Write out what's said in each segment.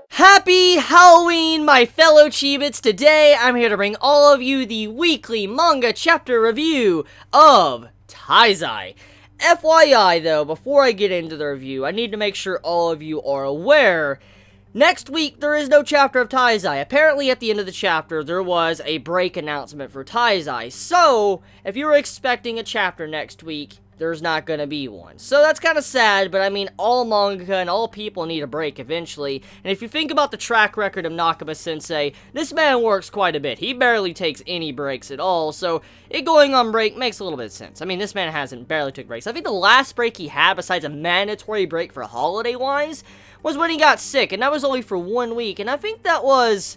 Happy Halloween, my fellow Chibits! Today, I'm here to bring all of you the weekly manga chapter review of Taizai. FYI though, before I get into the review, I need to make sure all of you are aware, next week there is no chapter of Taizai. Apparently at the end of the chapter, there was a break announcement for Taizai. So, if you were expecting a chapter next week, there's not gonna be one. So that's kind of sad, but I mean, all manga and all people need a break eventually. And if you think about the track record of Nakaba-sensei, this man works quite a bit. He barely takes any breaks at all, so it going on break makes a little bit of sense. I mean, this man barely took breaks. I think the last break he had, besides a mandatory break for holiday-wise, was when he got sick, and that was only for 1 week, and I think that was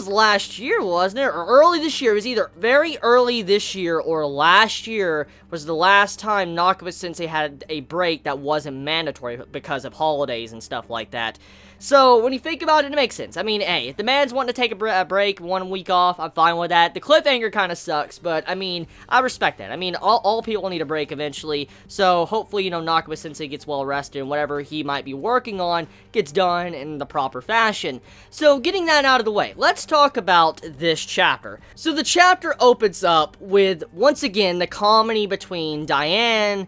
last year, wasn't it? Or early this year. It was either very early this year or last year was the last time Nakaba-sensei had a break that wasn't mandatory because of holidays and stuff like that. So, when you think about it, it makes sense. I mean, hey, if the man's wanting to take a break, 1 week off, I'm fine with that. The cliffhanger kind of sucks, but, I mean, I respect that. I mean, all people need a break eventually, so hopefully, you know, Nakaba-sensei gets well rested and whatever he might be working on gets done in the proper fashion. So, getting that out of the way, let's talk about this chapter. So, the chapter opens up with, once again, the comedy between Diane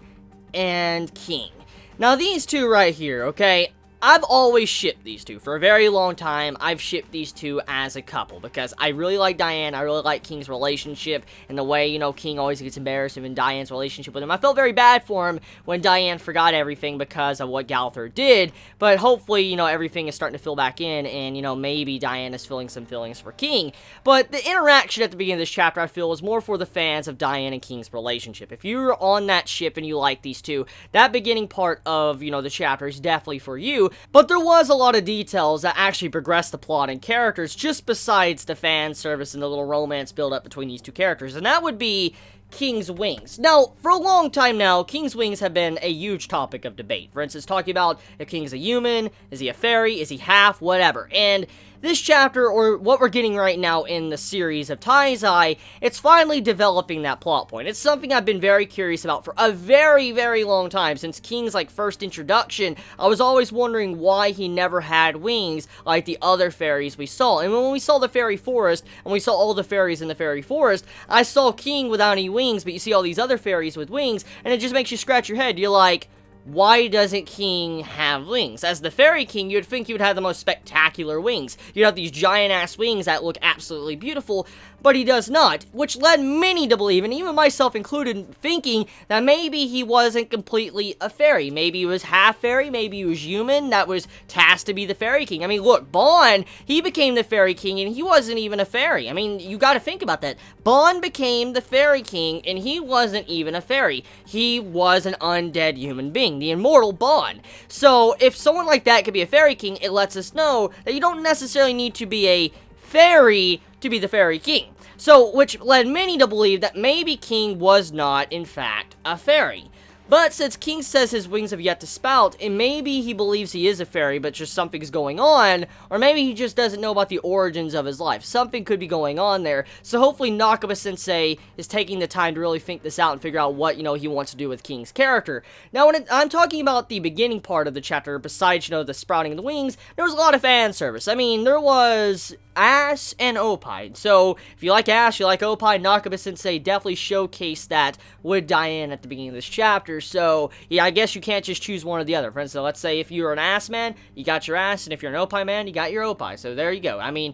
and King. Now, these two right here, okay? I've always shipped these two. For a very long time, I've shipped these two as a couple, because I really like Diane, I really like King's relationship, and the way, you know, King always gets embarrassed in Diane's relationship with him. I felt very bad for him when Diane forgot everything because of what Gowther did, but hopefully, you know, everything is starting to fill back in, and, you know, maybe Diane is feeling some feelings for King. But the interaction at the beginning of this chapter, I feel, was more for the fans of Diane and King's relationship. If you're on that ship and you like these two, that beginning part of, you know, the chapter is definitely for you. But there was a lot of details that actually progressed the plot and characters, just besides the fan service and the little romance build-up between these two characters, and that would be King's wings. Now, for a long time now, King's wings have been a huge topic of debate. For instance, talking about if King's a human, is he a fairy, is he half, whatever. And this chapter, or what we're getting right now in the series of Taizai, it's finally developing that plot point. It's something I've been very curious about for a very, very long time. Since King's, like, first introduction, I was always wondering why he never had wings like the other fairies we saw. And when we saw the fairy forest, and we saw all the fairies in the fairy forest, I saw King without any wings, but you see all these other fairies with wings, and it just makes you scratch your head. You're like, why doesn't King have wings? As the Fairy King, you'd think he would have the most spectacular wings. You'd have these giant-ass wings that look absolutely beautiful, but he does not, which led many to believe, and even myself included, thinking that maybe he wasn't completely a fairy. Maybe he was half fairy, maybe he was human, that was tasked to be the Fairy King. I mean, look, Bon, he became the Fairy King, and he wasn't even a fairy. I mean, you gotta think about that. Bon became the Fairy King, and he wasn't even a fairy. He was an undead human being, the immortal Bon. So, if someone like that could be a Fairy King, it lets us know that you don't necessarily need to be a fairy to be the Fairy King. So, which led many to believe that maybe King was not, in fact, a fairy. But since King says his wings have yet to spout, and maybe he believes he is a fairy, but just something's going on, or maybe he just doesn't know about the origins of his life. Something could be going on there. So hopefully Nakaba-sensei is taking the time to really think this out and figure out what, you know, he wants to do with King's character. Now, when I'm talking about the beginning part of the chapter, besides, you know, the sprouting of the wings, there was a lot of fan service. I mean, there was Ass and Opie. So, if you like Ass, you like Opie, Nakaba-sensei definitely showcased that with Diane at the beginning of this chapter. So, yeah, I guess you can't just choose one or the other. For instance, let's say if you're an Ass man, you got your Ass, and if you're an Opie man, you got your Opie. So, there you go. I mean,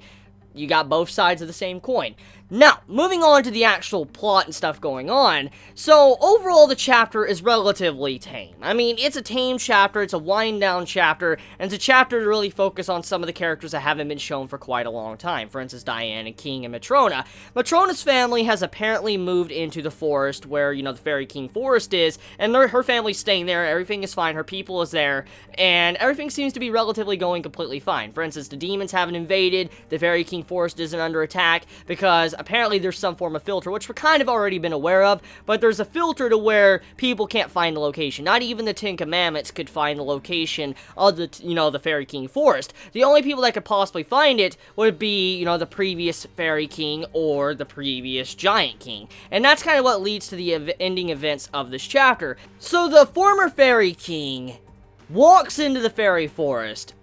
you got both sides of the same coin. Now, moving on to the actual plot and stuff going on. So, overall, the chapter is relatively tame. I mean, it's a tame chapter, it's a wind-down chapter, and it's a chapter to really focus on some of the characters that haven't been shown for quite a long time. For instance, Diane and King and Matrona. Matrona's family has apparently moved into the forest where, you know, the Fairy King forest is, and her family's staying there, everything is fine, her people is there, and everything seems to be relatively going completely fine. For instance, the demons haven't invaded, the Fairy King forest isn't under attack, because apparently there's some form of filter, which we've kind of already been aware of, but there's a filter to where people can't find the location. Not even the Ten Commandments could find the location of the, you know, the Fairy King forest. The only people that could possibly find it would be, you know, the previous Fairy King or the previous Giant King. And that's kind of what leads to the ending events of this chapter. So the former Fairy King walks into the fairy forest,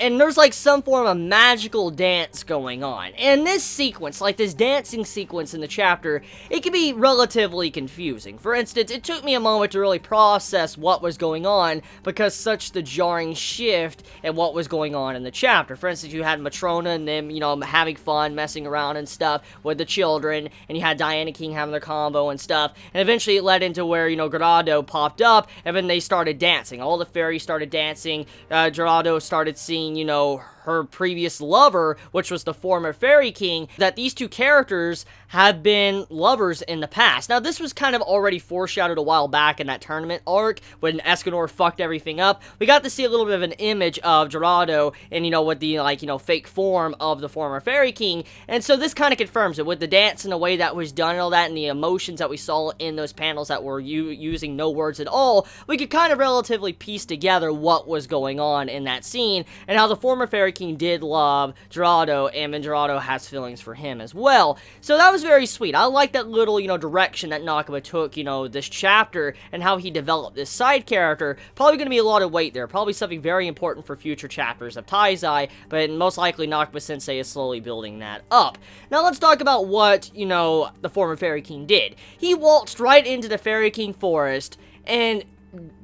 and there's like some form of magical dance going on. And this sequence, like this dancing sequence in the chapter, it can be relatively confusing. For instance, it took me a moment to really process what was going on because such the jarring shift in what was going on in the chapter. For instance, you had Matrona and them, having fun, messing around and stuff with the children, and you had Diana and King having their combo and stuff, and eventually it led into where, Gerardo popped up, and then they started dancing. All the fairies started dancing. Gerardo started seeing, her previous lover, which was the former Fairy King, that these two characters have been lovers in the past. Now, this was kind of already foreshadowed a while back in that tournament arc, when Escanor fucked everything up. We got to see a little bit of an image of Gerardo, and, with the, fake form of the former Fairy King, and so this kind of confirms it, with the dance and the way that was done and all that, and the emotions that we saw in those panels that were using no words at all, we could kind of relatively piece together what was going on in that scene, and how the former Fairy King did love Gerardo, and then Gerardo has feelings for him as well. So that was very sweet. I like that little, direction that Nakaba took, this chapter, and how he developed this side character. Probably going to be a lot of weight there. Probably something very important for future chapters of Taizai, but most likely Nakaba-sensei is slowly building that up. Now let's talk about what, the former Fairy King did. He waltzed right into the Fairy King forest, and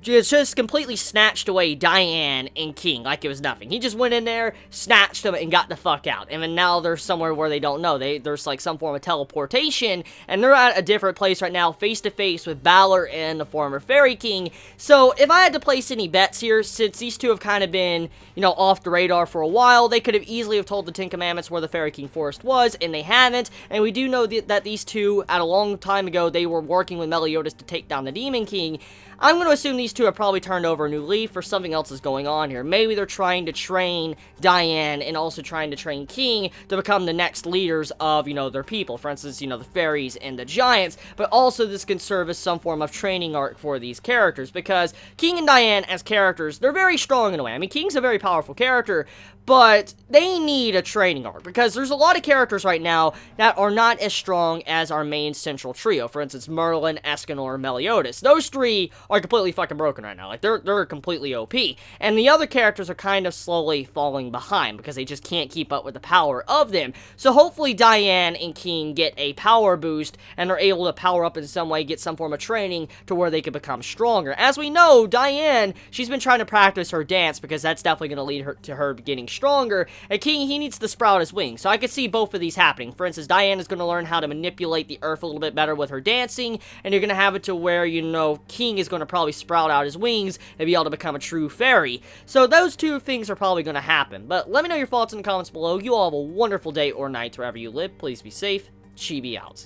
just completely snatched away Diane and King like it was nothing. He just went in there, snatched them, and got the fuck out. And then now they're somewhere where they don't know. There's like some form of teleportation, and they're at a different place right now, face to face with Balor and the former Fairy King. So if I had to place any bets here, since these two have kind of been, off the radar for a while, they could have easily have told the Ten Commandments where the Fairy King Forest was, and they haven't. And we do know that these two, at a long time ago, they were working with Meliodas to take down the Demon King. I'm going to assume these two have probably turned over a new leaf, or something else is going on here. Maybe they're trying to train Diane and also trying to train King to become the next leaders of, their people. For instance, the fairies and the giants. But also this can serve as some form of training arc for these characters, because King and Diane as characters, they're very strong in a way. I mean, King's a very powerful character, but they need a training arc, because there's a lot of characters right now that are not as strong as our main central trio. For instance, Merlin, Escanor, Meliodas. Those three are completely fucking broken right now. Like, they're completely OP. And the other characters are kind of slowly falling behind, because they just can't keep up with the power of them. So hopefully Diane and King get a power boost, and are able to power up in some way, get some form of training to where they can become stronger. As we know, Diane, she's been trying to practice her dance, because that's definitely going to lead her to her getting stronger, and King, he needs to sprout his wings. So I could see both of these happening. For instance, Diane is going to learn how to manipulate the earth a little bit better with her dancing, and you're going to have it to where, King is going to probably sprout out his wings and be able to become a true fairy. So those two things are probably going to happen. But let me know your thoughts in the comments below. You all have a wonderful day or night wherever you live. Please be safe. Chibi out.